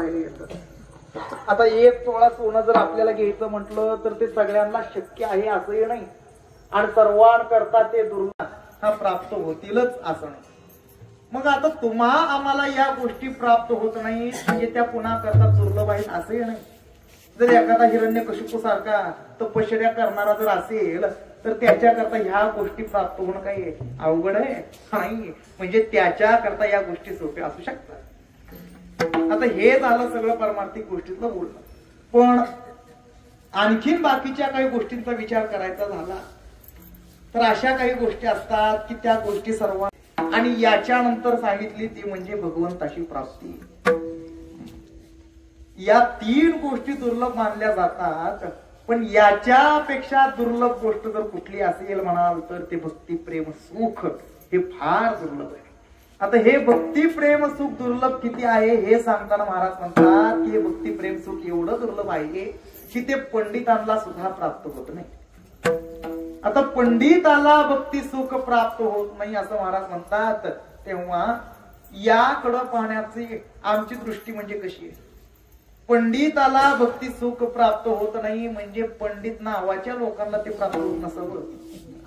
आता एक तोळा सोनं जर आपल्याला घ्यायचं म्हटलं तर ते सगळ्यांना शक्य आहे असंही नाही, आणि सर्वांकरता ते दुर्लभ हा प्राप्त होतीलच असं नाही. मग आता तुम्हा आम्हाला या गोष्टी प्राप्त होत नाही म्हणजे त्या पुन्हा करता दुर्लभ आहेत असंही नाही. जर एखादा हिरण्यकशिपू सारखा तपश्चर्या करणारा जर असेल तर त्याच्याकरता ह्या गोष्टी प्राप्त होणं काही अवघड आहे नाही, म्हणजे त्याच्याकरता या गोष्टी सोप्या असू शकतात. आता हे झालं सगळं परमार्थिक गोष्टीतलं बोलणं. पण आणखीन बाकीच्या काही गोष्टींचा विचार करायचा झाला तर अशा काही गोष्टी असतात की त्या गोष्टी सर्व, आणि याच्यानंतर सांगितली ती म्हणजे भगवंताची प्राप्ती. या तीन गोष्टी दुर्लभ मानल्या जातात, पण याच्यापेक्षा दुर्लभ गोष्ट जर कुठली असेल म्हणाल तर ते भक्ती प्रेम सुख हे फार दुर्लभ आहे. आता हे भक्ती प्रेम सुख दुर्लभ किती आहे हे सांगताना महाराज म्हणतात की हे भक्ती प्रेम सुख एवढं दुर्लभ आहे की ते पंडितांना सुद्धा प्राप्त होत नाही. आता पंडिताला भक्ती सुख प्राप्त होत नाही असं महाराज म्हणतात, तेव्हा याकडं पाहण्याची आमची दृष्टी म्हणजे कशी आहे? पंडिताला भक्ती सुख प्राप्त होत नाही म्हणजे पंडित नावाच्या लोकांना ते प्राप्त होत नसावं,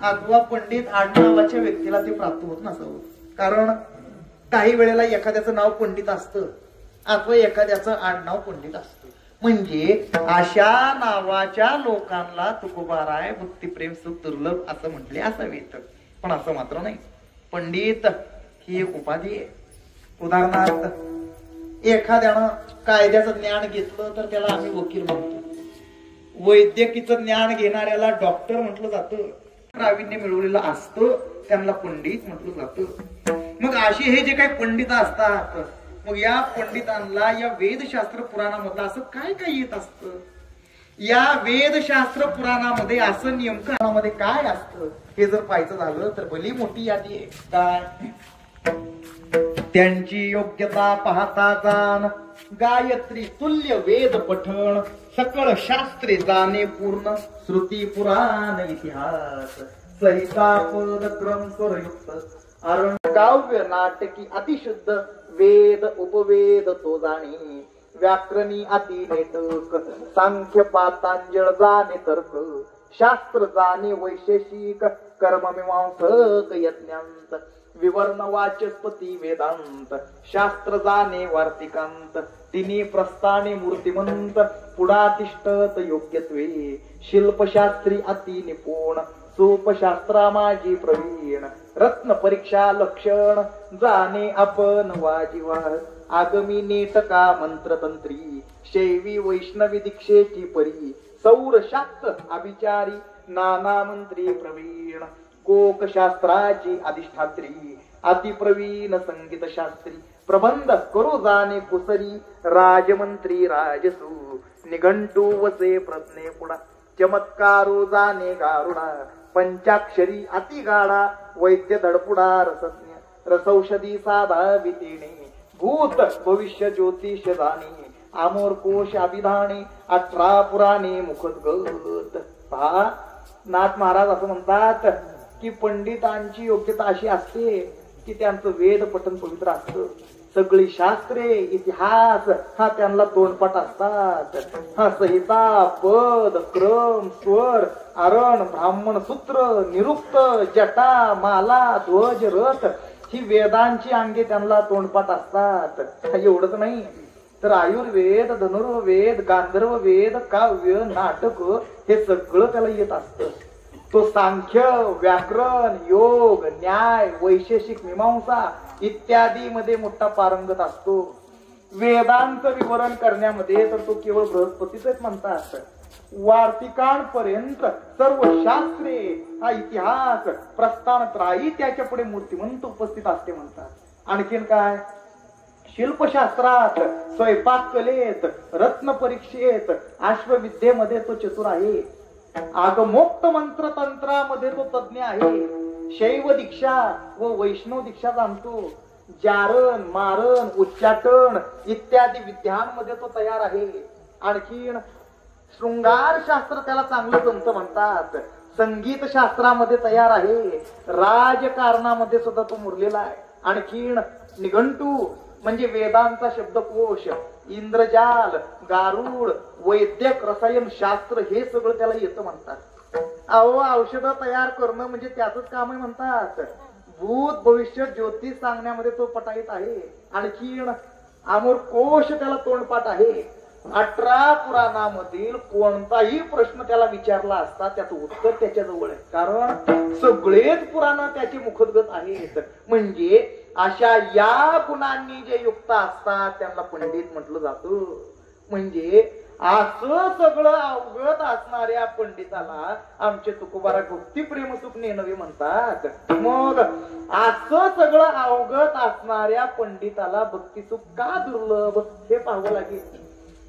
अथवा पंडित आडनावाच्या व्यक्तीला ते प्राप्त होत नसावं. कारण काही वेळेला एखाद्याचं नाव पंडित असतं अथवा एखाद्याचं आडनाव पंडित असतं, म्हणजे अशा नावाच्या लोकांना तुकोबाराय भक्ती प्रेम सुख दुर्लभ असं म्हटले असावेत. पण असं मात्र नाही. पंडित ही एक उपाधी आहे. उदाहरणार्थ एखाद्यानं कायद्याचं ज्ञान घेतलं तर त्याला आम्ही वकील म्हणतो. वैद्यकीचं ज्ञान घेणाऱ्याला डॉक्टर म्हटलं जातं. प्रावीण्य मिळवलेलं असतं त्यांना पंडित म्हटलं जातं. मग असे हे जे काही पंडित असतात, मग या पंडितांना या वेदशास्त्र पुराणामधलं असं काय काय येत असतं? या वेदशास्त्र पुराणामध्ये असं नेमकं काय असतं हे जर पाहायचं झालं तर भली मोठी यादी आहे. काय? त्यांची योग्यता पाहता जाण गायत्री तुल्य वेद पठण सकळ शास्त्रे जाणे पूर्ण श्रुती पुराण इतिहास संहिता पद क्रम स्वरयुक्त अरण काव्य नाटकी अतिशुद्ध वेद उपवेद तो जाणी व्याकरणी अति नेटक सांख्य पातांजळ जाणे तर्क शास्त्र जाणे वैशेषिक कर्ममीमांसक यज्ञांत विवर्ण वाचस्पती वेदांत शास्त्र जाणे वार्तिकांत तिन्ही प्रस्थाने मूर्तिमंत पुढातिष्ठत योग्यत्वे शिल्पशास्त्री अति निपुण सोपशास्त्रा माझी प्रवीण रत्न परीक्षा लक्षण जाणे आपण वाजिवा आगमी नेटका मंत्रतंत्री शैवी वैष्णवी दीक्षेची परी सौर शास्त्र अभिचारी नाना मंत्री प्रवीण कोक शास्त्राची अधिष्ठात्री अतिप्रवीण संगीत शास्त्री प्रबंध करू जाणे कुसरी राजमंत्री राजसू निघंटू वसे प्रज्ञे पुढा चमत्कारो जाणे गारुडा पंचाक्षरी अतिगाडा वैद्य धडपुडा रसज्ञ रसौषधी साधा वितीणे भूत भविष्य ज्योतिष जाणे आमोर कोश अभिधाने 18 पुराणे मुखोद्गत. पहा, नाथ महाराज असं म्हणतात की पंडितांची योग्यता अशी असते की त्यांचं वेद पठण पवित्र असतं. सगळी शास्त्रे इतिहास हा त्यांना तोंडपाठ असतात. हा संहिता पद क्रम स्वर अरण ब्राह्मण सूत्र निरुक्त जटा माला ध्वज रथ ही वेदांची अंगे त्यांना तोंडपाठ असतात. एवढंच नाही तर आयुर्वेद धनुर्वेद गांधर्व वेद काव्य नाटक हे सगळं त्याला येत असतं. तो सांख्य व्याकरण योग न्याय वैशेषिक मीमांसा इत्यादी मध्ये मोठा पारंगत असतो. वेदांचं विवरण करण्यामध्ये तर तो केवळ बृहस्पतीच म्हणतात. वार्तिकांपर्यंत सर्व शास्त्रे हा इतिहास प्रस्थानत्रायी त्याच्या पुढे मूर्तिमंत उपस्थित असते म्हणतात. आणखीन काय? शिल्पशास्त्रात स्वयंपाक कलेत रत्न परीक्षेत अश्वविद्येमध्ये तो चतुर आहे. आगमोक्त मंत्र तंत्रामध्ये तो तज्ञ आहे. शैव दीक्षा व वैष्णव दीक्षा जाणतो. जारण मारण उच्चाटन इत्यादी विद्यांमध्ये तो तयार आहे. आणखीन शृंगार शास्त्र त्याला चांगलं जमतं म्हणतात. संगीत शास्त्रामध्ये तयार आहे. राजकारणामध्ये सुद्धा तो मुरलेला आहे. आणखीन निघंटू म्हणजे वेदांचा शब्दकोश, इंद्रजाल, गारुड, वैद्यक, रसायन शास्त्र हे सगळं त्याला येतं म्हणतात. अहो औषधं तयार करणं म्हणजे त्याचंच काम आहे म्हणतात. भूत भविष्य ज्योतिष सांगण्यामध्ये तो पटाईत आहे. आणखीन अमोर कोश त्याला तोंडपाठ आहे. 18 पुराणामधील कोणताही प्रश्न त्याला विचारला असता त्याचं उत्तर त्याच्या जवळ आहे. कारण सगळेच पुराण त्याचे मुखोद्गत आहेत. म्हणजे अशा या गुणांनी जे युक्त असतात त्यांना पंडित म्हटलं जातं. म्हणजे असं सगळं अवगत असणाऱ्या पंडिताला आमचे तुकोबारा भक्ती प्रेम सुख नेनवे म्हणतात. मग असं सगळं अवगत असणाऱ्या पंडिताला भक्ती सुख का दुर्लभ हे पाहावं लागेल.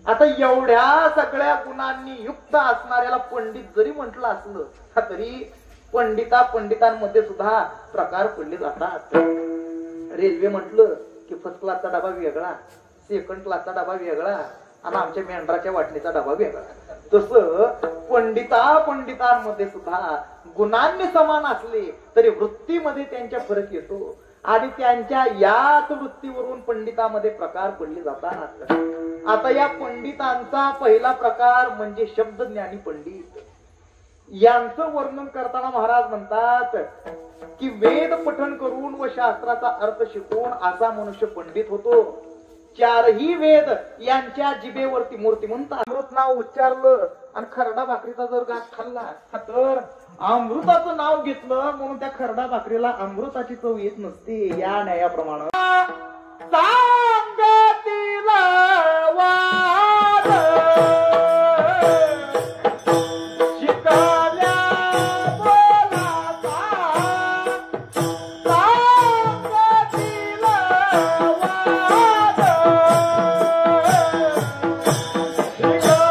आता एवढ्या सगळ्या गुणांनी युक्त असणाऱ्याला पंडित जरी म्हटलं असलं तरी पंडितांमध्ये सुद्धा प्रकार पडले जातात. रेल्वे म्हटलं की फर्स्ट क्लासचा डबा वेगळा, सेकंड क्लासचा डबा वेगळा आणि आमच्या मेंढराच्या वाटणीचा डबा वेगळा. तसं पंडितांमध्ये सुद्धा गुणांनी समान असले तरी वृत्तीमध्ये त्यांच्या फरक येतो आणि त्यांच्या याच वृत्तीवरून पंडितांमध्ये प्रकार पडले जातात. आता या पंडितांचा पहिला प्रकार म्हणजे शब्दज्ञानी पंडित. यांचं वर्णन करताना महाराज म्हणतात की वेद पठन करून व शास्त्राचा अर्थ शिकवून असा मनुष्य पंडित होतो. 4ही वेद यांच्या जिभेवरती मूर्ती म्हणतात. अमृत नाव उच्चारलं आणि खरडा भाकरीचा जर घास खाल्ला तर अमृताचं नाव घेतलं म्हणून त्या खरडा भाकरीला अमृताची चव येत नसते. या न्यायाप्रमाणे सांगतीला वाद शिकाल्या बोलाचा सांगतीला वाद शिकाल्या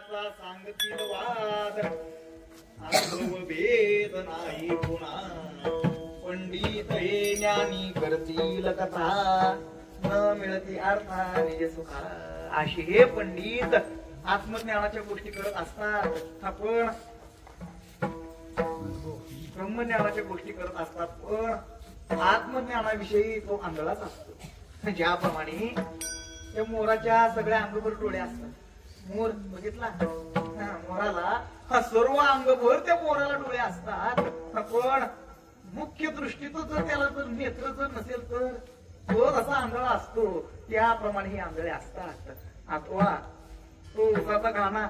विषयाचा सांगतील वाद अनुभव भेद नाही पुन्हा पंडित हे ज्ञानी करतील कथा न मिळती अर्था निज सुखा अशी हे पंडित आत्मज्ञानाच्या गोष्टी करत असतात आपण ब्रह्मज्ञानाच्या गोष्टी करत असतात पण आत्मज्ञानाविषयी तो आंधळाच असतो ज्याप्रमाणे त्या मोराच्या सगळ्या अंगभर डोळे असतात मोर बघितला मोराला सर्व अंगभर त्या मोराला डोळे असतात पण मुख्य दृष्टीचं जर त्याला जर नेत्र जर नसेल तर तो असा आंधळा असतो त्याप्रमाणे हे आंधळे असतात अथवा तो उसाचा घाणा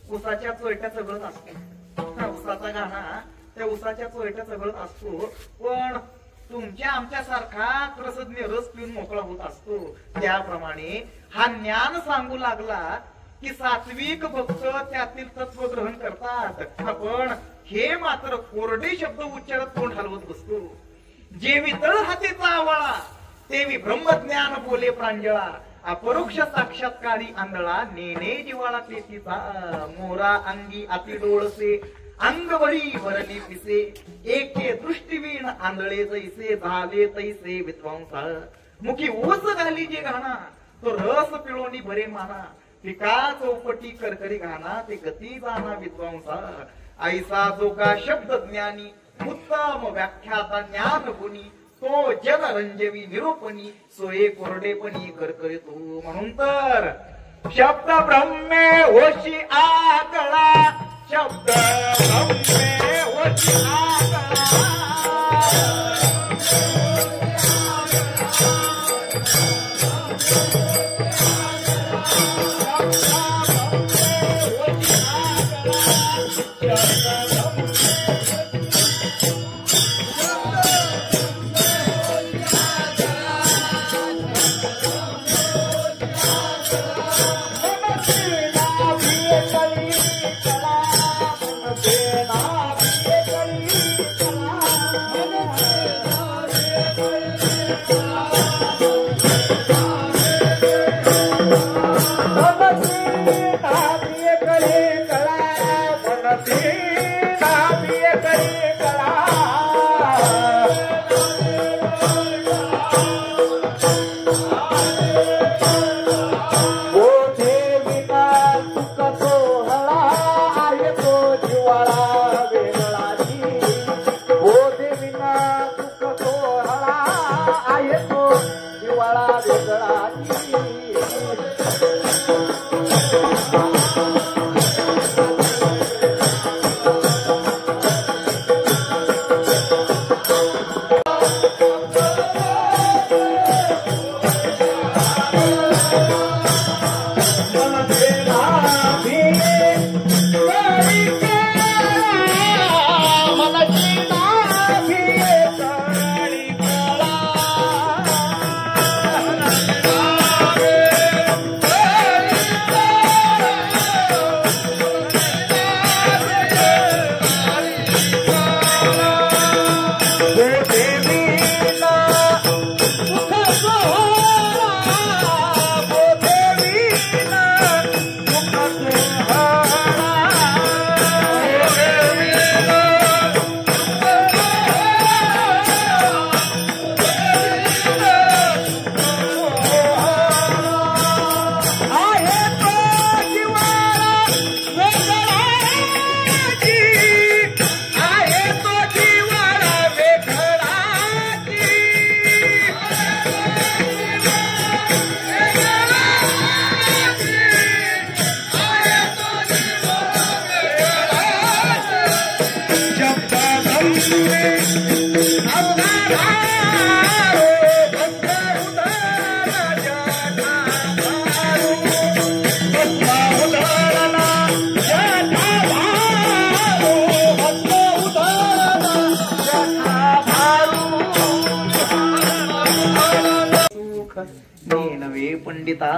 उसाच्या चोयट्या चगळत असतो उसाचा घाणा त्या उसाच्या चोयट्या चगळत असतो पण तुमच्या आमच्या सारखा रसज्ञ रस पिऊन मोकळा होत असतो त्याप्रमाणे हा ज्ञान सांगू लागला की सात्विक भक्त त्यातील तत्व ग्रहण करतात पण हे मात्र कोरडे शब्द उच्चारत तोंड हलवत बसतो जे वितळ हातीचा आवळा ते ब्रह्मज्ञान बोले प्रांजळा अपरोक्ष साक्षात्कारी आंधळा नेणे जिवाळा तेथीचा मोरा अंगी अति डोळसे अंगभरी भरली पिसे एके दृष्टीवीण आंधळे जैसे झाले तैसे विद्वांसा मुखी ओस घाली जे घाणा तो रस पिळोनी भरे माना पिका चौपटी करकरी घाणा ते गती जाना विद्वांसा ऐसा जो का शब्द ज्ञानी उत्तम व्याख्याता ज्ञान गुणी तो जन रंजवी निरूपणी सोये कोरडेपणी करकरितो म्हणून तर शब्द ब्रह्मे होशी आगळा शब्द ब्रह्मे होशी आगळा नवे पंडिता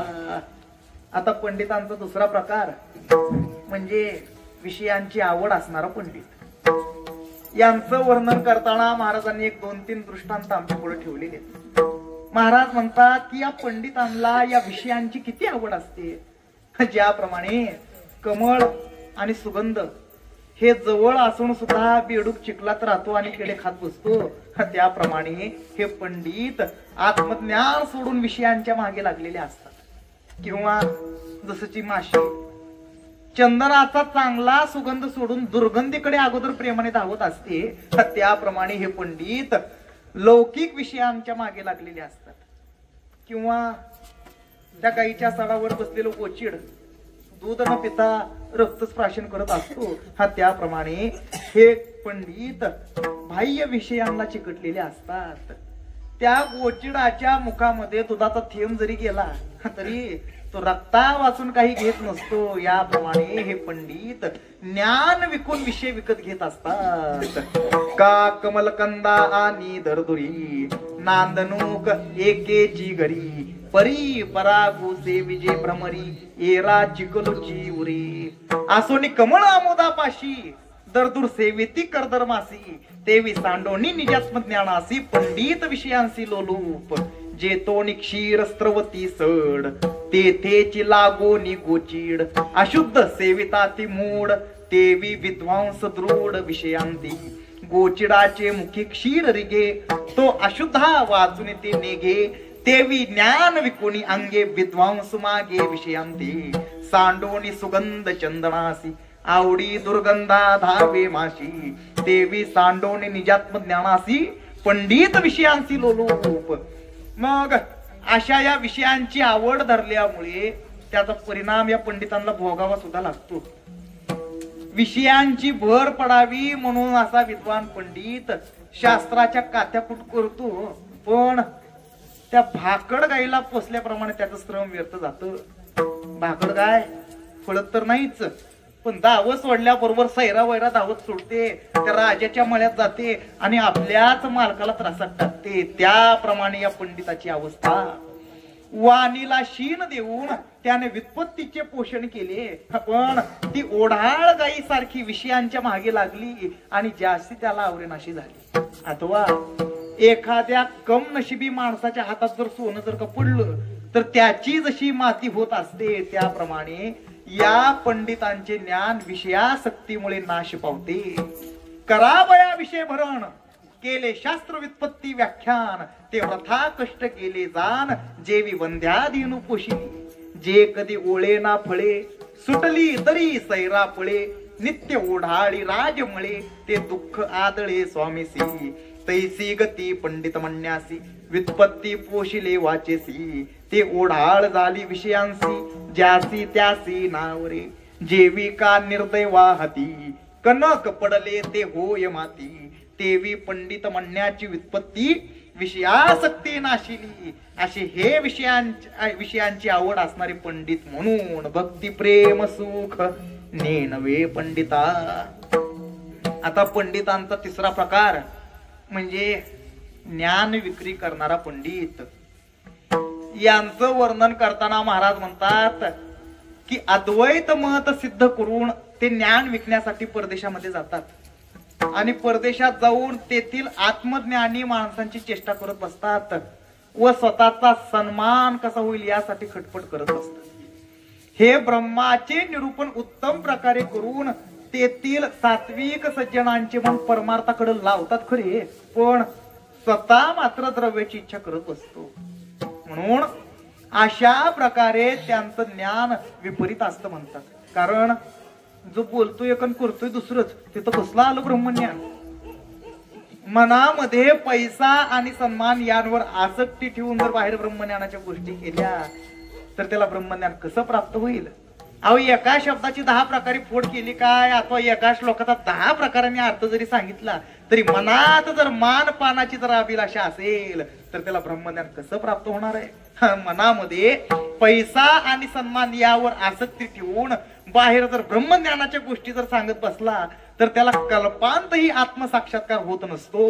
आता पंडितांचा दुसरा प्रकार म्हणजे विषयांची आवड असणारा पंडित यांचं वर्णन करताना महाराजांनी एक 2-3 दृष्टांत आमच्या पुढे ठेवलेले आहेत महाराज म्हणतात की या पंडितांना या विषयांची किती आवड असते ज्याप्रमाणे कमळ आणि सुगंध हे जवळ असून सुद्धा बेडूक चिखलात राहतो आणि किडे खात बसतो, त्याप्रमाणे हे पंडित आत्मज्ञान सोडून विषयांच्या मागे लागलेले असतात. किंवा जसची माशी चंदनाचा चांगला सुगंध सोडून दुर्गंधीकडे अगोदर प्रेमाने धावत असते, त्याप्रमाणे हे पंडित लौकिक विषयांच्या मागे लागलेले असतात. किंवा त्या गाईच्या सडावर बसलेलं कोचिड दूध न पिता रक्तस्प्राशन करत असतो, त्याप्रमाणे हे पंडित बाह्य विषयांना चिकटलेले असतात. त्या गोचिडाच्या मुखामध्ये दुधाचा थेंब जरी गेला तरी तो रक्ता वाचून काही घेत नसतो. याप्रमाणे हे पंडित ज्ञान विकून विषय विकत घेत असतात. का कमलकंदा आणि दरदुरी नांदणूक एकेची घरी परी परागू से विजय भ्रमरी एरा चिकलुची उरी आसोनी कमळ आमोदापाशी दरदूर सेवेती करदर मासी तेवी सांडोनी निजात्म ज्ञानासी पंडित विषयांसी लोलूप जे तो क्षीर स्त्रवती सड तेथेची लागोनी गोचीड अशुद्ध सेविता ती मूड तेवी विद्वांस दृढ विषयांती गोचिडाचे मुखी क्षीर रिगे तो अशुद्धा वाचून ते नेगे तेवी ज्ञान विकोणी अंगे विद्वांस मागे विषयांती सांडोनी सुगंध चंदनासी आवडी दुर्गंधा धावे माशी देवी सांडोनी निजात्म ज्ञानासी पंडित विषयांसी लोलूप. मग अशा या विषयांची आवड धरल्यामुळे त्याचा परिणाम या पंडितांना भोगावा सुद्धा लागतो. विषयांची भर पडावी म्हणून असा विद्वान पंडित शास्त्राच्या कात्याकूट करतो, पण त्या भाकड गाईला पोसल्याप्रमाणे त्याचं श्रम व्यर्थ जातं. भाकड गाय फळत तर नाहीच, पण दावत सोडल्याबरोबर सैरा वैरा दावत सोडते, त्या राजाच्या मळ्यात जाते आणि आपल्याच मालकाला त्रासात टाकते. त्याप्रमाणे या पंडिताची अवस्था. वाणीला शीन देऊन त्याने व्युत्पत्तीचे पोषण केले, पण ती ओढाळ गाई सारखी विषयांच्या मागे लागली आणि जास्ती त्याला आवरेनाशी झाली. अथवा एखाद्या कम नशिबी माणसाच्या हातात जर सोनं जर का पडलं तर त्याची जशी माती होत असते, त्याप्रमाणे या पंडितांचे ज्ञान विषयासक्तीमुळे नाश पावते. करावया विषय भरण केले शास्त्र व्युत्पत्ती व्याख्यान ते व्रथा कष्ट केले जाण जेवी वंध्याधीनु पोशिली जे कधी ओळे ना फळे सुटली तरी सैरा पळे नित्य ओढाळी राजमळे ते दुःख आदळे स्वामीसी तैसी गती पंडित म्हणण्यासी व्युत्पत्ती पोशिले वाचेसी ते ओढाळ झाली विषयांसी ज्यासी त्यासी नावरे जेवी का निर्दय वाहती कनक पडले ते होय माती तेवी पंडित म्हणण्याची व्युत्पत्ती विषयासक्ती नाशिली. असे हे विषयांची आवड असणारे पंडित म्हणून भक्ती प्रेम सुख नेनवे पंडिता. आता पंडितांचा तिसरा प्रकार म्हणजे ज्ञान विक्री करणारा पंडित. यांचं वर्णन करताना महाराज म्हणतात की अद्वैत मत सिद्ध करून ते ज्ञान विकण्यासाठी परदेशामध्ये जातात आणि परदेशात जाऊन तेथील आत्मज्ञानी माणसांची चेष्टा करत बसतात व स्वतःचा सन्मान कसा होईल यासाठी खटपट करत असतात. हे ब्रह्माचे निरूपण उत्तम प्रकारे करून तेथील सात्विक सज्जनांचे मन परमार्थाकडे लावतात खरे, पण स्वतः मात्र द्रव्याची इच्छा करत असतो. म्हणून अशा प्रकारे त्यांचं ज्ञान विपरीत असतं म्हणतात. कारण जो बोलतोय एक आणि करतोय दुसरंच, तिथं कसलं आलं ब्रह्मज्ञान. मनामध्ये पैसा आणि सन्मान यांवर आसक्ती ठेवून जर बाहेर ब्रह्मज्ञानाच्या गोष्टी केल्या तर त्याला ब्रह्मज्ञान कसं प्राप्त होईल. अहो एका शब्दाची 10 प्रकारे फोड केली काय, अथवा एका श्लोकाचा 10 प्रकारांनी अर्थ जरी सांगितला तरी मनात जर मान पानाची जर अभिलाषा असेल तर त्याला ब्रह्मज्ञान कसं प्राप्त होणार आहे. मनामध्ये पैसा आणि सन्मान यावर आसक्ती ठेवून बाहेर जर ब्रह्मज्ञानाच्या गोष्टी जर सांगत बसला तर त्याला कल्पांतही आत्मसाक्षात्कार होत नसतो.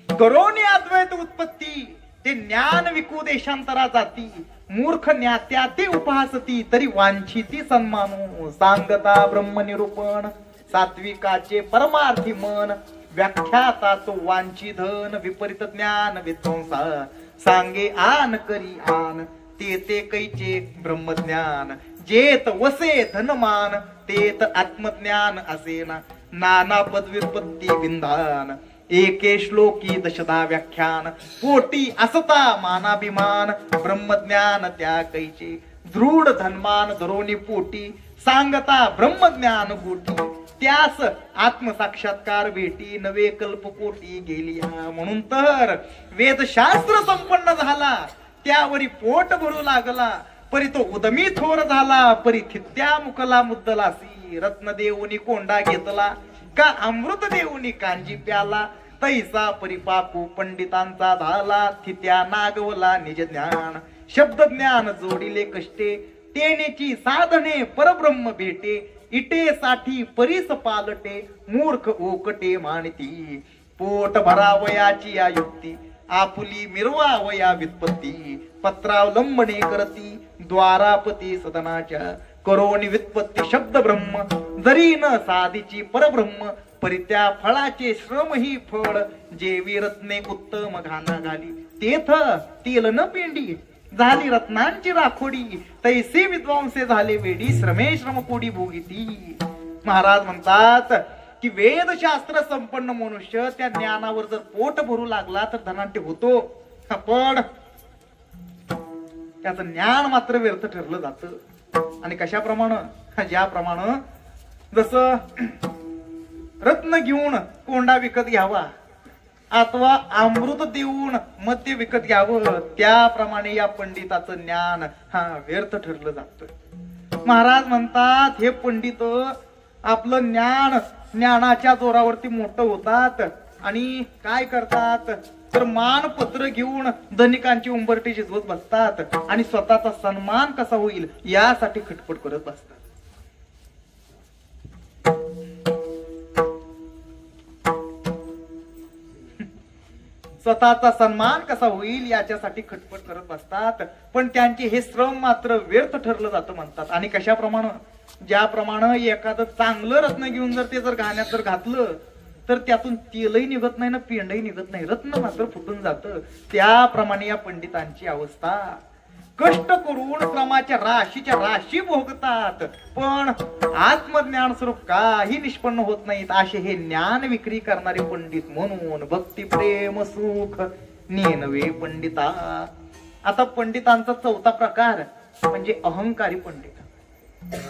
करोनी अद्वैत उत्पत्ती ते ज्ञान विकू देशांतरा जाती मूर्ख ज्ञात्या ते उपहासती तरी वांछिती सन्मानो सांगता ब्रह्मनिरूपण सात्विकाचे परमार्थी मन व्याख्याता तो वांची धन विपरीत ज्ञान विध्वंसा सांगे आन करी आन ते कैचे ब्रह्मज्ञान. जेत वसे धनमान तेत आत्मज्ञान असेना. नाना पदव्युत्पत्ती विंधान एके श्लोकी दशदा व्याख्यान. पोटी असता मानाभिमान ब्रह्मज्ञान त्या कैचे. दृढ धनमान धरोनी पोटी सांगता ब्रह्मज्ञान गोटी. त्यास आत्मसाक्षात्कार भेटी नवे कल्प कोटी गेलिया. म्हणून तर वेदशास्त्र संपन्न झाला त्यावरी पोट भरू लागला. परी तो उदमी थोर झाला परी थित्या मुकला मुद्दलासी. रत्न देऊनी कोंडा घेतला का अमृत देऊनी कांजी प्याला. तैसा परिपाकू पंडितांचा झाला थित्या नागवला निज ज्ञान. शब्द ज्ञान जोडिले कष्टे तेनेची साधने परब्रह्म भेटे. इटे साठी परीस पालटे मूर्ख ओकटे मानती. पोट भरावयाची या युक्ती आपुली मिरवावया व्युत्पत्ती. पत्रावलंबने करती द्वारापती सदनाच्या. करोनी व्युत्पत्ती शब्द ब्रह्म जरी न साधीची परब्रह्म. परित्या फळाचे श्रम ही फळ जेवी रत्ने उत्तम घाना घाली. तेथ तेल न पेंडी झाली रत्नांची राखोडी. तैसे विद्वांसे झाले वेडी श्रमे श्रम कोडी भोगिती. महाराज म्हणतात की वेदशास्त्र संपन्न मनुष्य त्या ज्ञानावर जर पोट भरू लागला तर धनाढ्य होतो. पण त्याचं ज्ञान मात्र व्यर्थ ठरलं जातं. आणि कशाप्रमाणे ज्याप्रमाणे जसं रत्न घेऊन कोंडा विकत घ्यावा अथवा अमृत देऊन मद्य विकत घ्यावं त्याप्रमाणे या पंडिताचं ज्ञान व्यर्थ ठरलं जातं. महाराज म्हणतात हे पंडित आपलं ज्ञानाच्या जोरावरती मोठं होतात आणि काय करतात तर मानपत्र घेऊन धनिकांची उंबरटी शिजवत बसतात आणि स्वतःचा सन्मान कसा होईल यासाठी खटपट करत बसतात. स्वतःचा सन्मान कसा होईल याच्यासाठी खटपट करत बसतात. पण त्यांचे हे श्रम मात्र व्यर्थ ठरलं जातं म्हणतात. आणि कशाप्रमाणे ज्याप्रमाणे एखादं चांगलं रत्न घेऊन जर ते गाण्यात जर घातलं तर त्यातून तेलही निघत नाही ना पेंडही निघत नाही. रत्न मात्र फुटून जातं. त्याप्रमाणे या पंडितांची अवस्था. कष्ट करून श्रमाच्या राशीच्या राशी भोगतात पण आत्मज्ञान स्वरूप काही निष्पन्न होत नाहीत. असे हे ज्ञान विक्री करणारे पंडित म्हणून भक्ती प्रेम सुख नेनवे पंडिता. आता पंडितांचा चौथा प्रकार म्हणजे अहंकारी पंडित.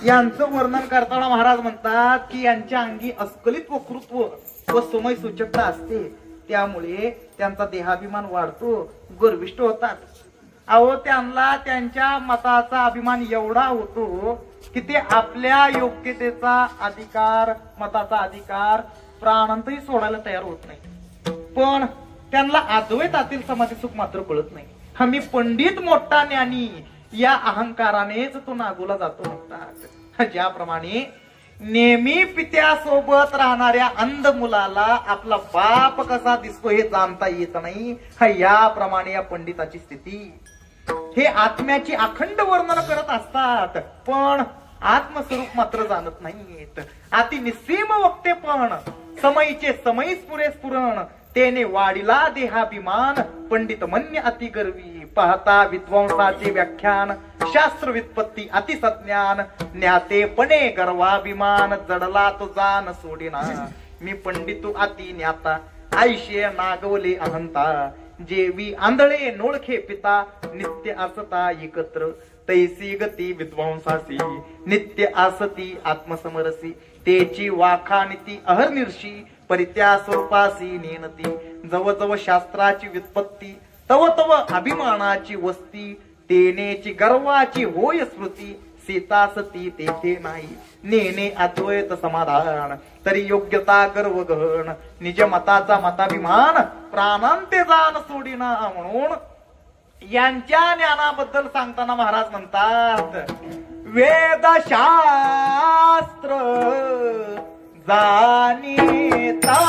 यांचं वर्णन करताना महाराज म्हणतात की यांच्या अंगी अस्खलित वक्तृत्व व समय सूचकता असते. त्यामुळे त्यांचा देहाभिमान वाढतो गर्विष्ठ होतात. अहो त्यांना त्यांच्या मताचा अभिमान एवढा होतो की ते आपल्या योग्यतेचा अधिकार मताचा अधिकार प्राणांतही सोडायला तयार होत नाही. पण त्यांना अद्वैतातील समाधी सुख मात्र कळत नाही. आम्ही पंडित मोठा ज्ञानी या अहंकारानेच तो नागोला जातो म्हणतात. ज्याप्रमाणे नेहमी पित्यासोबत राहणाऱ्या अंध मुलाला आपला बाप कसा दिसतो हे जाणता येत नाही याप्रमाणे या पंडिताची स्थिती. हे आत्म्याची अखंड वर्णन करत असतात पण आत्मस्वरूप मात्र जाणत नाहीत. अति निस्सीम वक्ते पण समयीचे समयी पुरे स्फुरण. तेने वाढिला देहाभिमान पंडित मन्य अति गर्वी. पाहता विद्वांसाचे व्याख्यान शास्त्र व्युत्पत्ती अतिसज्ञान. ज्ञातेपणे गर्वाभिमान जडला तो जान सोडिना. मी पंडितू अति ज्ञाता आयुष्य नागवले अहंता. जेवी आंधळे नोळखे पिता नित्य असता एकत्र. तैसी गती विद्वांसासी नित्य आसती आत्मसमरसी. तेची वाखानिती अहर्निर्षी परित्या स्वरूपासी नेनती. जव जव शास्त्राची व्युत्पत्ती तव तव अभिमानाची वस्ती. तेनेची गर्वाची होय स्मृती. सीतासती तेथे नाही नेने अद्वैत समाधान. तरी योग्यता गर्व गहन निज मताचा मताभिमान प्राणांते जाण सोडिना. म्हणून यांच्या ज्ञानाबद्दल सांगताना महाराज म्हणतात वेदशास्त्र जाणीता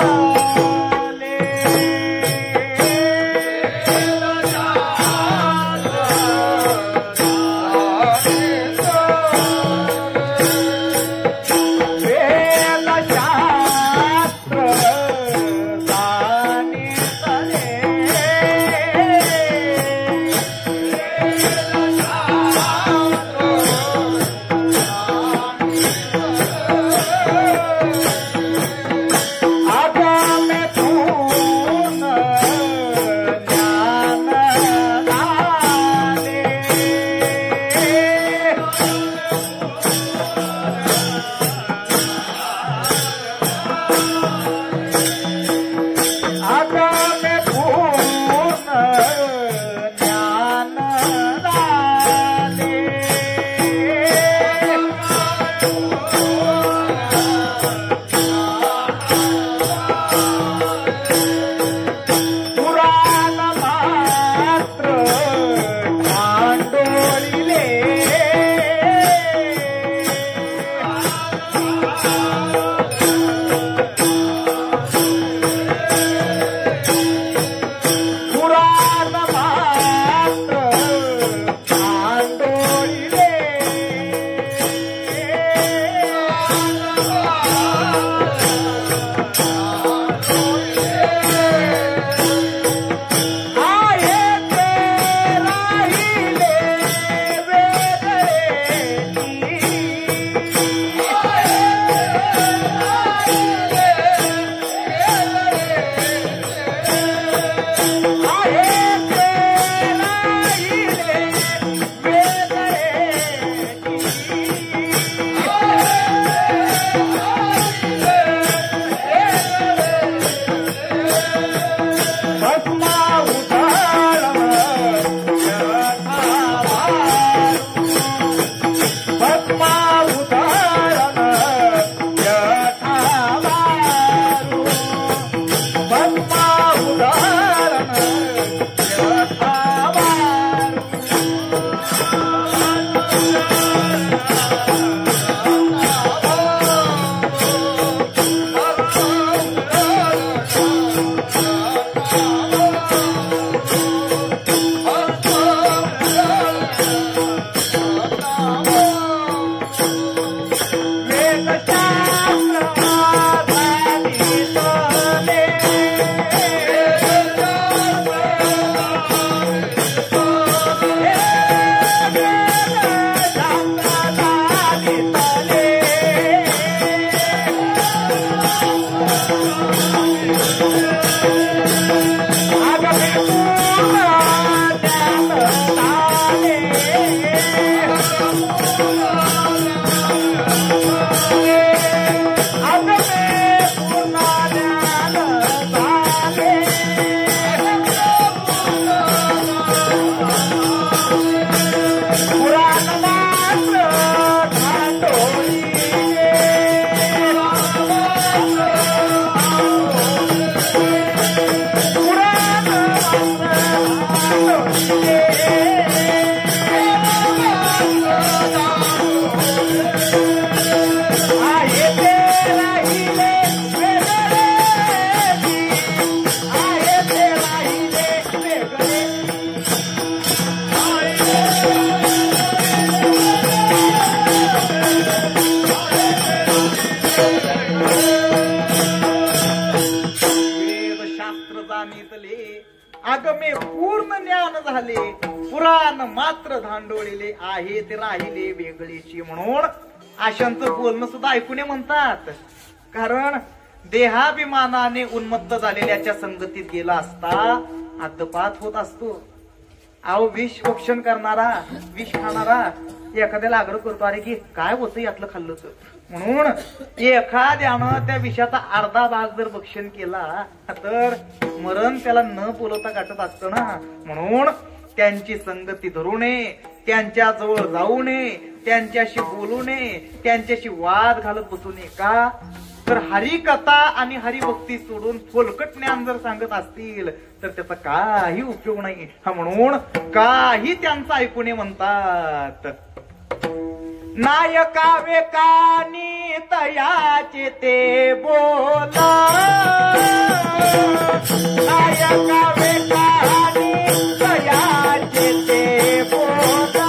वेदशास्त्र जाणितले आगमे पूर्ण ज्ञान झाले, पुराण मात्र धांडोळीले आहे ते राहिले वेगळीची. म्हणून आशांचं बोलणं सुद्धा ऐकू नये म्हणतात. कारण देहाभिमानाने उन्मत्त झालेल्याच्या संगतीत गेला असता अद्दपात होत असतो. अहो विष भक्षण करणारा, विष खाणारा एखाद्याला आग्रह करतो, अरे की काय होतं यातलं खाल्लं तर. म्हणून एखाद्यानं त्या विषाचा अर्धा भाग जर भक्षण केला तर मरण त्याला न बोलवता गाठत असतं ना. म्हणून त्यांची संगती धरू नये, त्यांच्या जवळ जाऊ नये, त्यांच्याशी बोलू नये, त्यांच्याशी वाद घालत बसू नये. का तर हरिकथा आणि हरिभक्ती सोडून फोलकट ज्ञान जर सांगत असतील तर त्याचा काही उपयोग नाही. म्हणून काही त्यांचं ऐकू नये म्हणतात. नायका वेकानी तयाचे ते बोला, नायका वेकानी तयाचे ते बोला.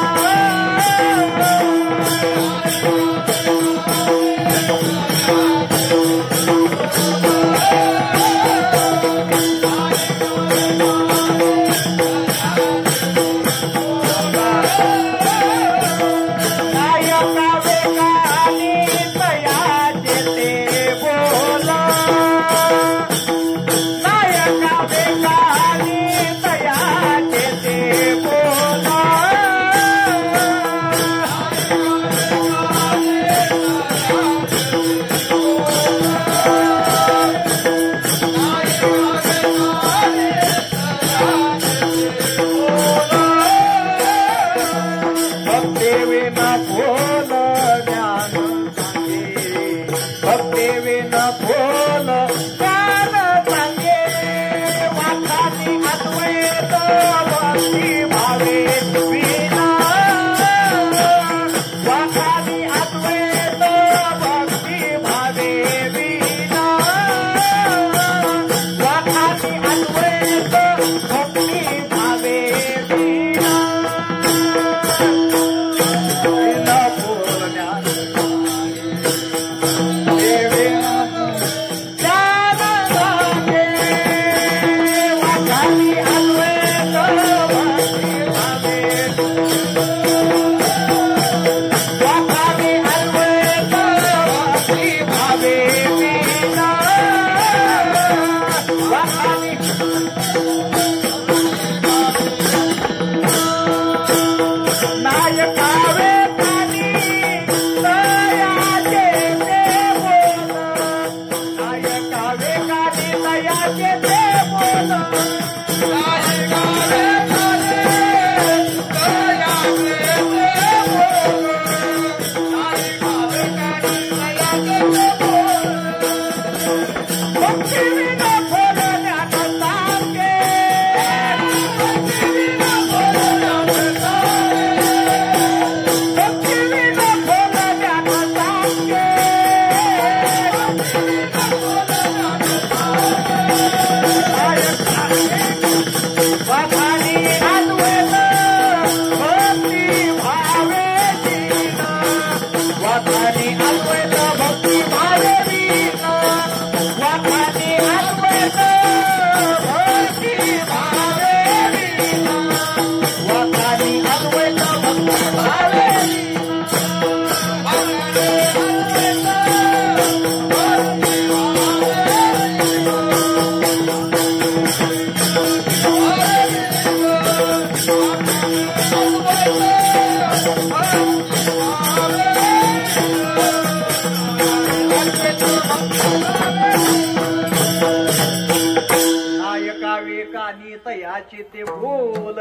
नायकावेकानी तयाचे ते बोल,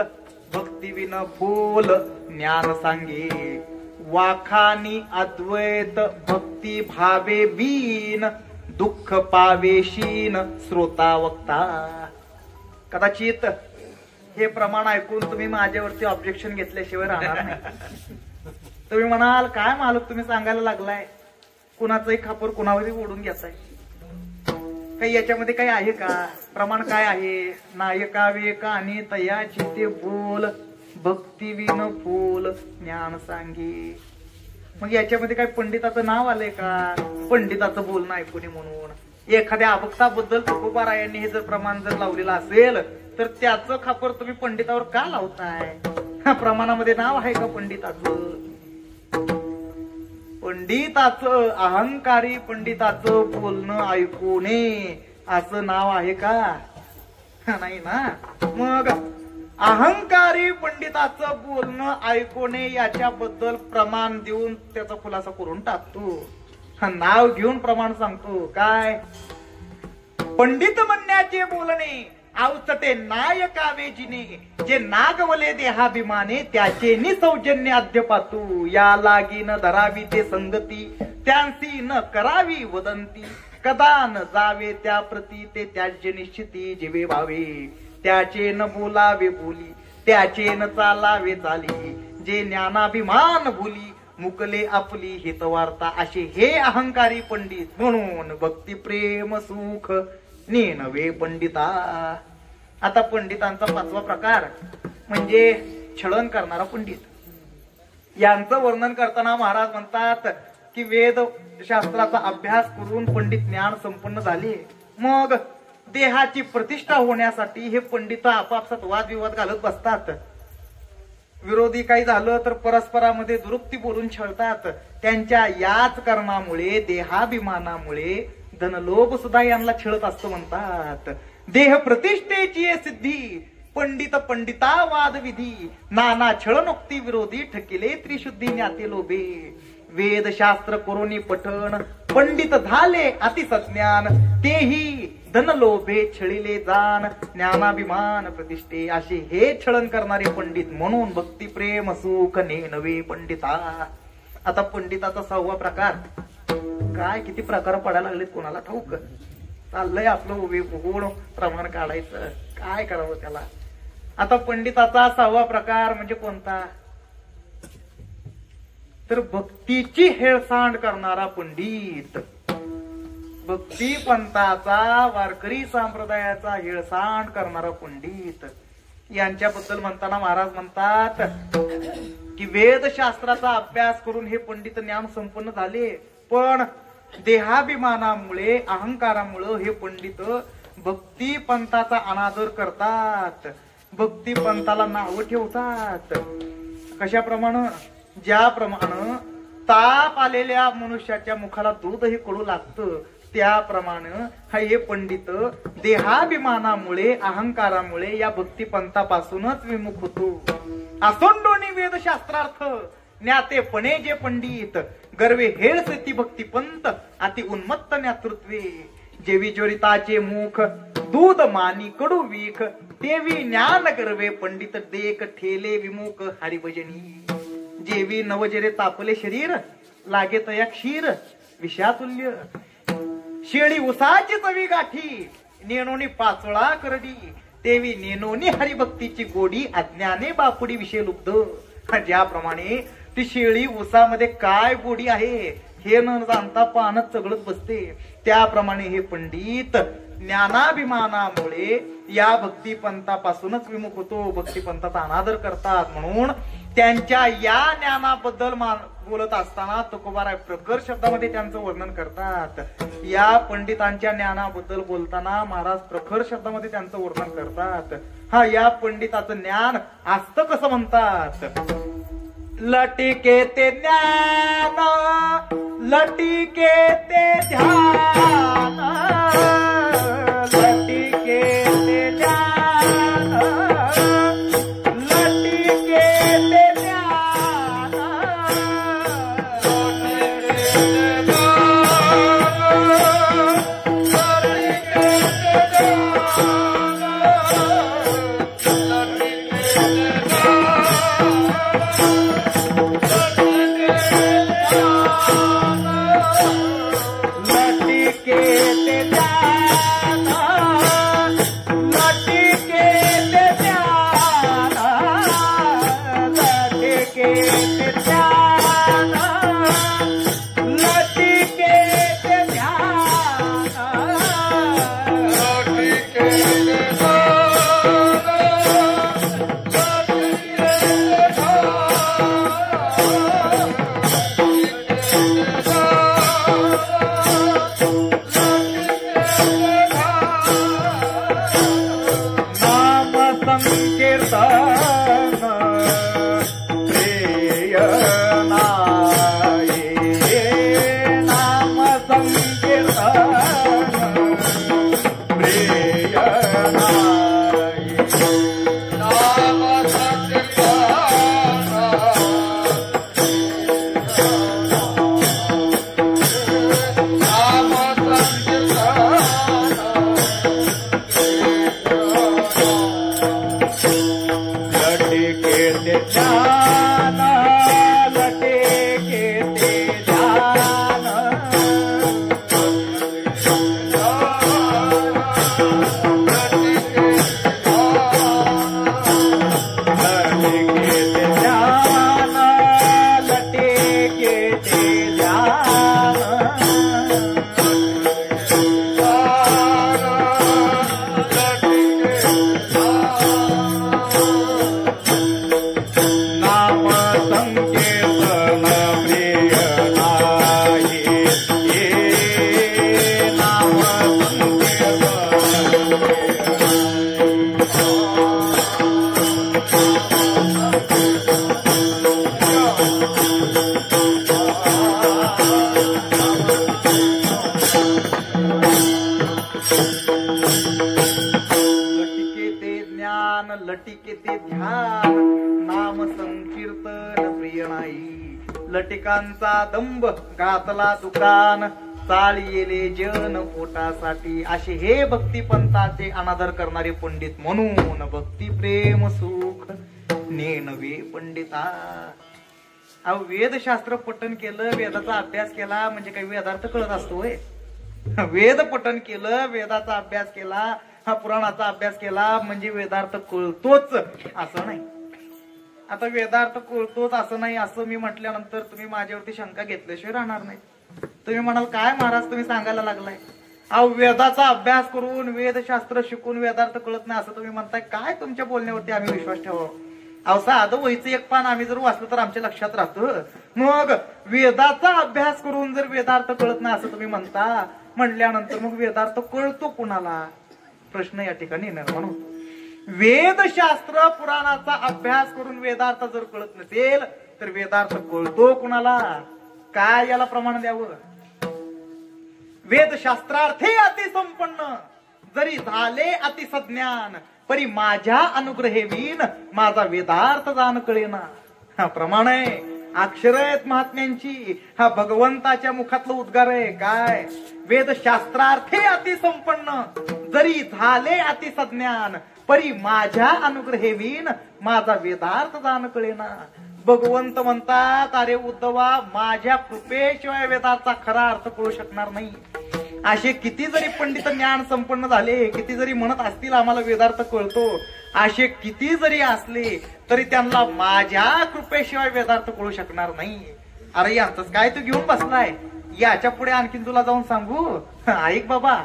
भक्ती विन फूल ज्ञान सांगे. वाखानी अद्वैत भक्ती भावे बीन, दुःख पावेशीन श्रोता वक्ता. कदाचित हे प्रमाण ऐकून तुम्ही माझ्यावरती ऑब्जेक्शन घेतल्याशिवाय राहणार नाही. तुम्ही म्हणाल काय मालक तुम्ही सांगायला लागलाय, कुणाचंही खापर कुणावरही ओढून घेताय, काही याच्यामध्ये काही आहे का, प्रमाण काय आहे. नायका वेका आणि तयाची ते बोल, भक्ती विन फूल ज्ञान सांगे. मग याच्यामध्ये काय पंडिताचं नाव आलंय का? पंडिताचं बोलणं ऐकू नये म्हणून एखाद्या अभक्ताबद्दल तुकोबारायांनी हे जर प्रमाण जर लावलेलं असेल तर त्याचं खापर तुम्ही पंडितावर का लावताय? प्रमाणामध्ये नाव आहे का पंडिताचं? पंडिताचं, अहंकारी पंडिताचं बोलणं ऐकू नये असं नाव आहे का? नाही ना. मग अहंकारी पंडिताचं बोलणं ऐकू नये याच्याबद्दल प्रमाण देऊन त्याचा खुलासा करून टाकतो. नाव घेऊन प्रमाण सांगतो. काय? पंडित म्हणण्याचे बोलणे अवचटे नायका वेजिने, जे नागवले देहाभिमाने त्याचे नि सौजन्य अद्यपातू, या लागी न धरावी ते संगती, त्यांसी न करावी वदंती, कदा न जावे त्या प्रती ते त्याज्य निश्चिती, जीवे भावे त्याचे न बोलावे बोली, त्याचे न चालावे चाली, जे ज्ञानाभिमान भुली, मुकले आपली हितवार्ता, असे हे अहंकारी पंडित. म्हणून भक्ती प्रेम सुख नेनवे पंडिता. आता पंडितांचा पाचवा प्रकार म्हणजे छळन करणारा पंडित. यांचं वर्णन करताना महाराज म्हणतात की वेद शास्त्राचा अभ्यास करून पंडित ज्ञान संपन्न झाले, मग देहाची प्रतिष्ठा होण्यासाठी हे पंडित आपापसात वादविवाद घालत बसतात. विरोधी काही झालं तर परस्परामध्ये दुरुक्ती बोलून छळतात. त्यांच्या याच कर्मामुळे, देहाभिमानामुळे धनलोभ सुद्धा यांना छळत असतं म्हणतात. देह प्रतिष्ठेची सिद्धी पंडित पंडिता वाद विधी, नाना छळनोक्ती विरोधी ठकिले त्रिशुद्धी ज्ञाते लोभे. वेद शास्त्र करोनी पठण पंडित झाले अतिसज्ञान, तेही धनलोभे छळिले जाण, ज्ञानाभिमान प्रतिष्ठे, असे हे छळन करणारे पंडित. म्हणून भक्ती प्रेम सुख नेनवे पंडिता. आता पंडिताचा 6वा प्रकार. काय किती प्रकार पडायला लागलेत कोणाला ठाऊक. चाललंय आपलं उभे बघून प्रमाण काढायचं, काय करावं त्याला. आता पंडिताचा 6वा प्रकार म्हणजे कोणता? तर भक्तीची हेळसांड करणारा पंडित. भक्ती पंथाचा, वारकरी संप्रदायाचा हेळसांड करणारा पंडित. यांच्याबद्दल म्हणताना महाराज म्हणतात की वेदशास्त्राचा अभ्यास करून हे पंडित ज्ञान संपन्न झाले, पण देहाभिमानामुळे, अहंकारामुळे हे पंडित भक्ती पंथाचा अनादर करतात, भक्ती पंथाला नाव ठेवतात. कशाप्रमाणे? ज्याप्रमाणे ताप आलेल्या मनुष्याच्या मुखाला दूधही कडू लागतं, त्याप्रमाणे हे पंडित देहाभिमानामुळे, अहंकारामुळे या भक्ती पंथापासूनच विमुख होतो. असोंडोनी वेदशास्त्रार्थ ज्ञातेपणे जे पंडित, गर्वे हेळसेती भक्ती पंथ, अति उन्मत्त ज्ञातृत्वे, जेवी ज्वरिताचे मुख दूध मानी कडू वीख, तेवी ज्ञान गर्वे पंडित देख ठेले विमुख हरिभजनी. जेवी नवजरे तापले शरीर, लागे तया क्षीर विषातुल्य, शेळी उसाची चवी गाठी, नेनोनी पाचोळा करडी, तेवी नेनोनी हरिभक्तीची गोडी, अज्ञाने बापुडी विषय लुब्ध. ज्याप्रमाणे ती शेळी उसामध्ये काय गोडी आहे हे न जाणता पानच चगळत बसते, त्याप्रमाणे हे पंडित ज्ञानाभिमानामुळे या भक्ती पंथापासूनच विमुख होतो, भक्ती पंथाचा अनादर करतात. म्हणून त्यांच्या या ज्ञानाबद्दल बोलत असताना तुकोबाराय प्रकर शब्दामध्ये त्यांचं वर्णन करतात. या पंडितांच्या ज्ञानाबद्दल बोलताना महाराज प्रखर शब्दामध्ये त्यांचं वर्णन करतात. या पंडिताचं ज्ञान असतं कसं म्हणतात? लटिके ते ज्ञान, लटिके ते ध्यान, लटिके ते ध्यान, लटिके ते ध्यान, लटिके ते लटिके ते ध्यान नाम संकीर्तन प्रिय नाही लटिकांचा दंब घातला दुकान चाळी येले जन पोटासाठी असे हे भक्तिपंथाचे अनादर करणारे पंडित म्हणून भक्ती प्रेम सुख नेनवे पंडिता. अहो वेदशास्त्र पठन केलं वेदाचा अभ्यास केला म्हणजे काही वेदार्थ कळत असतो होय. वेद पठन केलं वेदाचा अभ्यास केला हा पुराणाचा अभ्यास केला म्हणजे वेदार्थ कळतोच असं नाही. आता वेदार्थ कळतोच असं नाही असं मी म्हटल्यानंतर तुम्ही माझ्यावरती शंका घेतल्याशिवाय राहणार नाही. तुम्ही म्हणाल काय महाराज तुम्ही सांगायला लागलाय. अहो वेदाचा अभ्यास करून वेदशास्त्र शिकून वेदार्थ कळत नाही असं तुम्ही म्हणताय. काय तुमच्या बोलण्यावरती आम्ही विश्वास ठेवावा. अहो साधं वहीचं एक पान आम्ही जर वाचलं तर आमच्या लक्षात राहतं. मग वेदाचा अभ्यास करून जर वेदार्थ कळत नाही असं तुम्ही म्हणता म्हणल्यानंतर मग वेदार्थ कळतो कुणाला प्रश्न या ठिकाणी निर्माण होतो. वेदशास्त्र पुराणाचा अभ्यास करून वेदार्थ जर कळत नसेल तर वेदार्थ कळतो कुणाला. काय याला प्रमाण द्यावं. वेदशास्त्रार्थे अतिसंपन्न जरी झाले अतिसज्ञान परी माझ्या अनुग्रहेवीन माझा वेदार्थ जाण कळेना. हा प्रमाण आहे. अक्षर आहेत महात्म्यांची. हा भगवंताच्या मुखातलं उद्गार आहे. काय वेदशास्त्रार्थे अतिसंपन्न जरी झाले अतिसज्ञान परी माझ्या अनुग्रहेवीन माझा वेदार्थ जाण कळेना. भगवंत म्हणतात अरे उद्धवा माझ्या कृपेशिवाय वेदाचा खरा अर्थ कळू शकणार नाही. असे किती जरी पंडित ज्ञान संपन्न झाले किती जरी म्हणत असतील आम्हाला वेदार्थ कळतो असे किती जरी असले तरी त्यांना माझ्या कृपेशिवाय वेदार्थ कळू शकणार नाही. अरे यांचंच काय तू घेऊन बसलाय. याच्या पुढे आणखीन तुला जाऊन सांगू. ऐक बाबा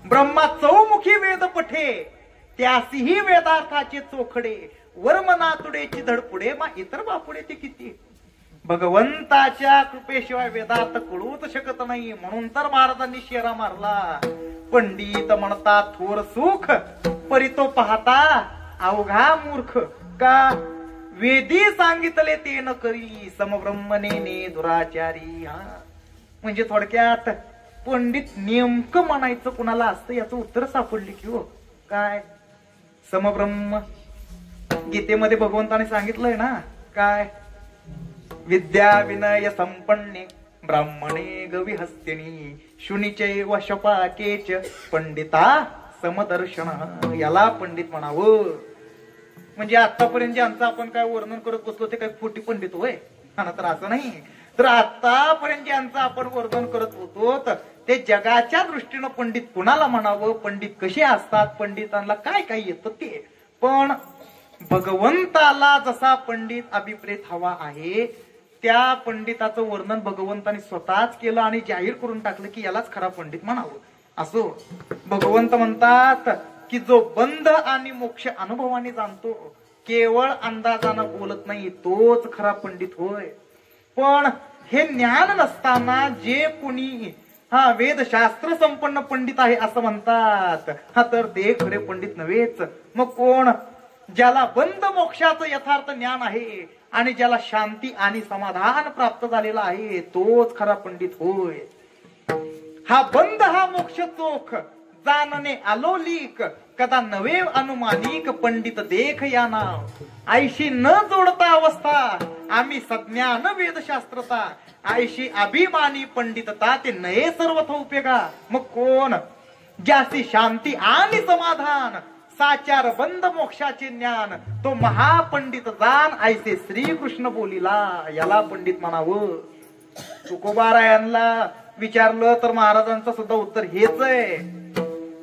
ब्रह्मा चौमुखी वेद पठे त्यासीही वेदार्थाचे चोखडे वर्मनातुडेची धडपुडे मा इतर बापुडे ते किती. भगवंताच्या कृपेशिवाय वेदार्थ कळूच शकत नाही म्हणून तर महाराजांनी शेरा मारला. पंडित म्हणतात थोर सुख परी तो पाहता अवघा मूर्ख का वेदी सांगितले ते न करी समब्रह्मने दुराचारी. म्हणजे थोडक्यात पंडित नेमकं म्हणायचं कुणाला असतं याचं उत्तर सापडली की हो. काय समब्रह्म गीतेमध्ये भगवंताने सांगितलंय ना. काय विद्या विनय संपन्ने ब्राह्मणे गविहस्तिनी शुनिचैव शपाकेच पंडिता समदर्शन. याला पंडित म्हणावं. म्हणजे आतापर्यंत ज्यांचं आपण काय वर्णन करत बसलो ते काय खोटी पंडित होय ना. तर असं नाही. तर आतापर्यंत ज्यांचं आपण वर्णन करत होतो तर ते जगाच्या दृष्टीनं पंडित कुणाला म्हणावं. पंडित कसे असतात पंडितांना काय काय येतं ते. पण भगवंताला जसा पंडित अभिप्रेत हवा आहे त्या पंडिताचं वर्णन भगवंताने स्वतःच केलं आणि जाहीर करून टाकलं की यालाच खरा पंडित म्हणावं. असो भगवंत म्हणतात की जो बंध आणि मोक्ष अनुभवाने जाणतो केवळ अंदाजानं बोलत नाही तोच खरा पंडित होय. पण हे ज्ञान नसताना जे कोणी वेदशास्त्र संपन्न पंडित आहे असं म्हणतात तर ते खरे पंडित नव्हेच. मग कोण ज्याला बंध मोक्षाचं यथार्थ ज्ञान आहे आणि ज्याला शांती आणि समाधान प्राप्त झालेला आहे तोच खरा पंडित होय. हा बंध हा मोक्ष चोख जाणणे आलोलिक कदा नवे अनुमानिक पंडित देख या नाव आयशी न जोडता अवस्था आम्ही सज्ञान वेदशास्त्रता आयशी अभिमानी पंडितता ते नये सर्वथा उपयोगा. मग कोण ज्याची शांती आणि समाधान साचार बंद मोक्षाचे ज्ञान तो महापंडित जाण ऐसे श्रीकृष्ण बोलिला याला पंडित म्हणावं. तुकोबारायांना विचारलं तर महाराजांचं सुद्धा उत्तर हेच आहे.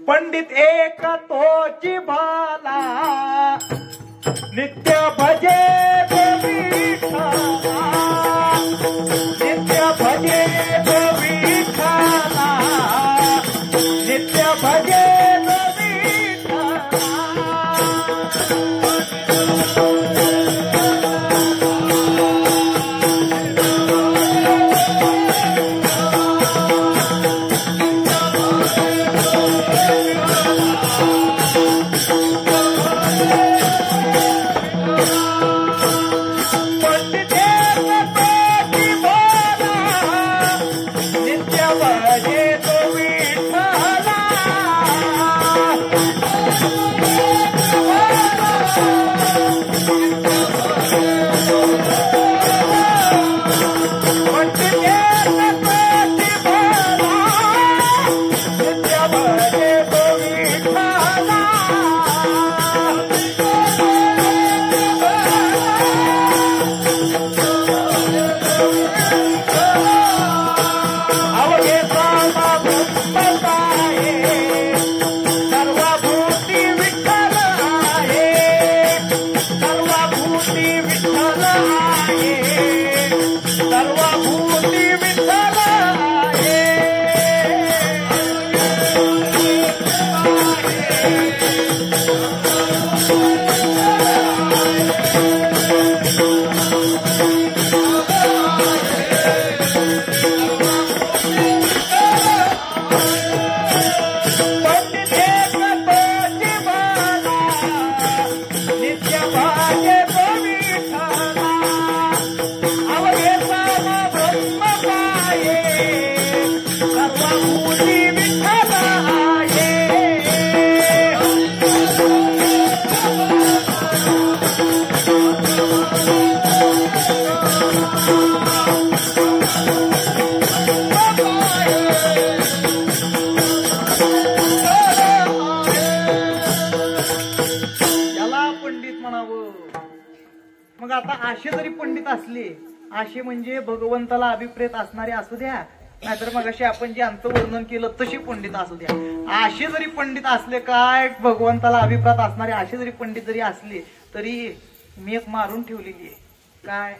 पंडित एक तोची भाला नित्य भजे विठ्ठला नित्य भजे विठ्ठला नित्य भजे माऊली विठ्ठल आहे. याला पंडित म्हणावं. मग आता आशे जरी पंडित असले, आशे म्हणजे भगवंताला अभिप्रेत असणारे असू द्या, नाहीतर मग अशी आपण जे आमचं वर्णन केलं तशी पंडित असू द्या, आशे जरी पंडित असले, काय भगवंताला अभिप्रेत असणारे आशे जरी पंडित जरी असले, तरी मी एक मारून ठेवलेली आहे. काय?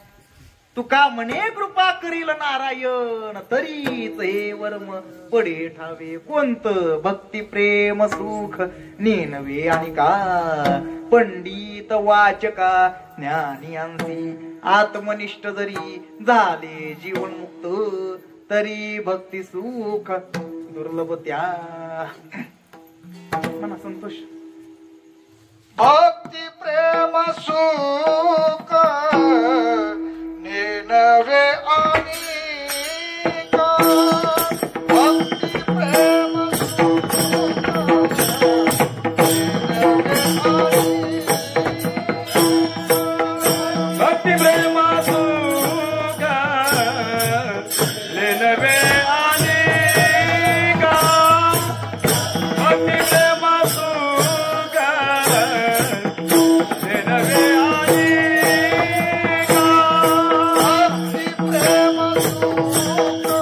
तुका म्हणे कृपा करील नारायण, तरीच हे वर्म पडे ठावे कोणतं, भक्ती प्रेम सुख नेनवे आणि का, पंडित वाचका ज्ञानियांसी आत्मनिष्ठ जरी झाले जीवन मुक्त, तरी भक्ती सुख दुर्लभ त्या. मना संतोष. भक्ती प्रेम सुख नेनवे आणि का, भक्ती प्रेम सुख नेनवे आणि, भक्ती प्रेम सुख नेनवे आणि का, भक्ती प्रेम सुख नेनवे आणि का, भक्ती प्रेम सुख नेनवे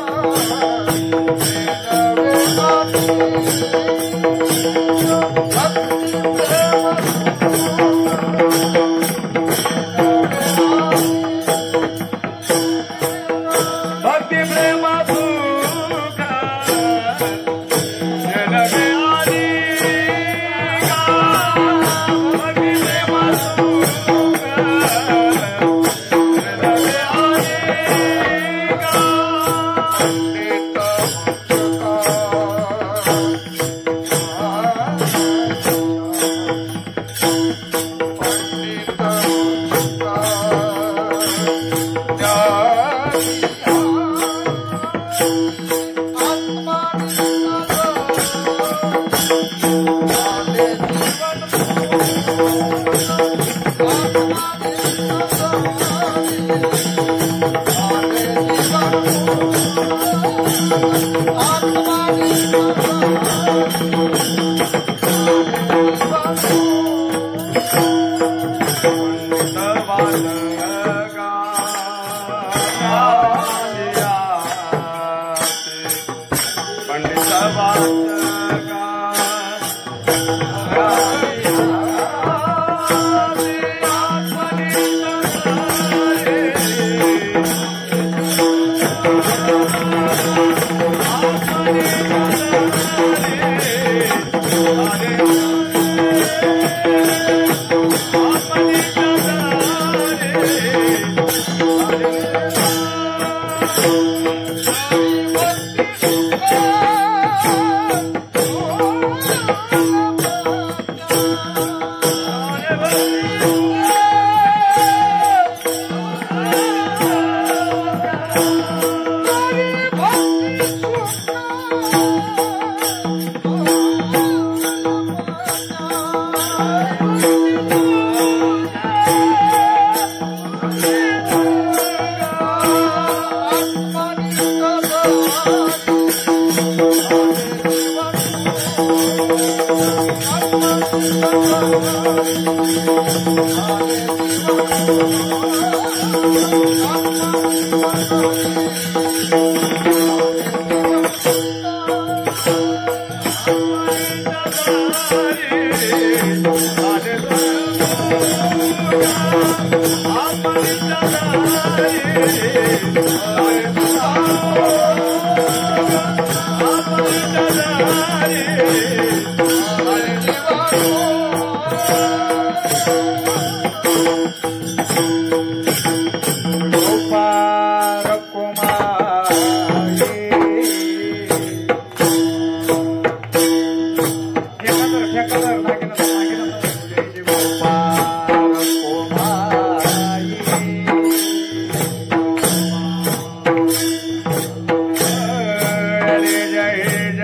आणि, भक्ती प्रेम भक्ती प्रेम सुख नेनवे आणि का, भक्ती प्रेम सुख नेनवे आणि का.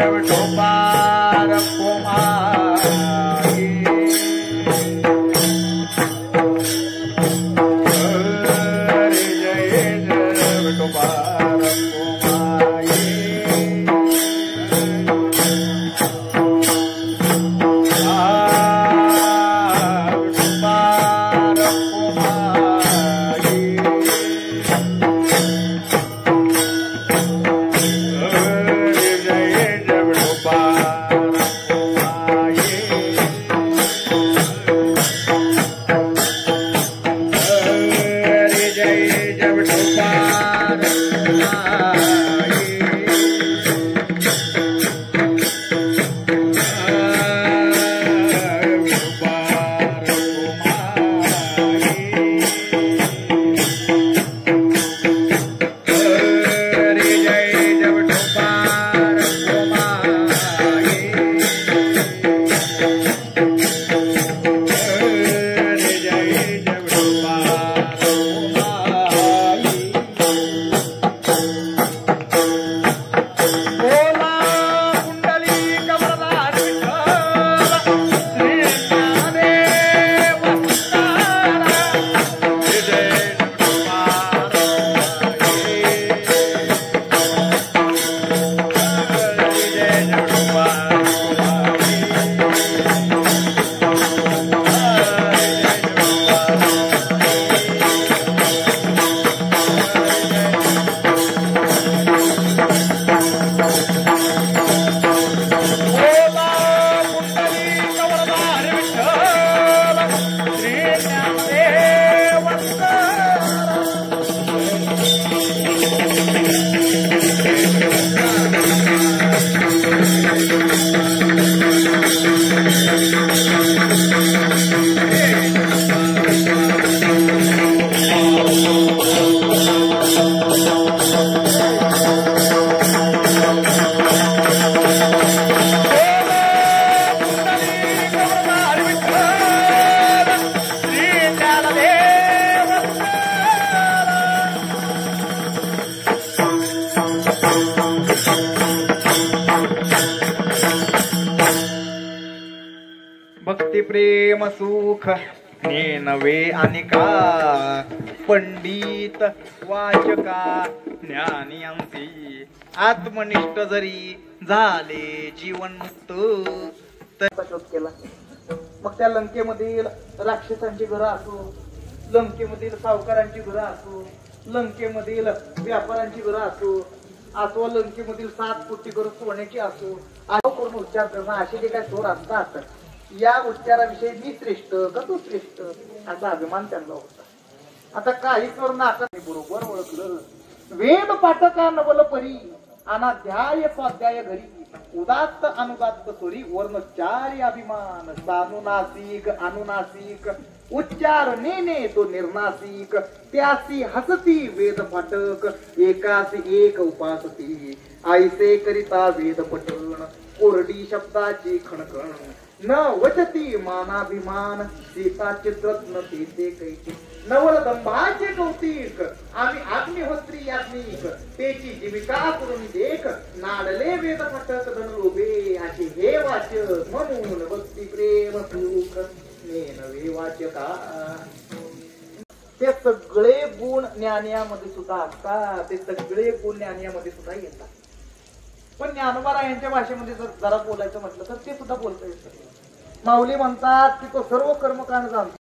जब ठोपार कोमाये भक्ती प्रेम सुख नेनवे अनिका पंडित वाचका ज्ञानियांसी आत्मनिष्ठ जरी झाले जीवन मुक्त शोध केला. मग त्या लंकेमधील राक्षसांची घरं असो, लंकेमधील सावकारांची घरं असो, लंकेमधील व्यापाऱ्यांची घरं असो, अथवा लंकेमधील 7 कोटी घरं सोन्याची असो, करून उच्चार करणं असे जे काही चोर असतात, या उच्चाराविषयी मी श्रेष्ठ का तू श्रेष्ठ असा अभिमान त्यांना होता. आता काही चोर नाकाने बरोबर ओळखलं. वेद पाठका नवल परी अनाध्याय स्वाध्याय घरी उदात्त अनुदात्त सोरी वर्णचारी अभिमान सानुनासिक अनुनासिक उच्चार नेने तो निर्नासिक त्यासी हसती वेद पाठक एकासी एक उपासती ऐसे करिता वेद पठण कोरडी शब्दाची खणखण न वचती मानाभिमान सीता चित्रत्न ते कैसे नवल दंभाचे कौतिक आम्ही अग्निहोत्री याज्ञिक त्याची जीविका करून देख नाडले वेद पठक धन लोभे असे हे वाचक म्हणून भक्ती प्रेम सुख नेनवे वाचका. ते सगळे गुण ज्ञानियामध्ये सुद्धा असतात, ते सगळे गुण ज्ञानियामध्ये सुद्धा येतात. पण ज्ञानोबा यांच्या भाषेमध्ये जर जरा बोलायचं म्हटलं तर ते सुद्धा बोलता येतं. माऊली म्हणतात की तो सर्व कर्मकांड जाणतो.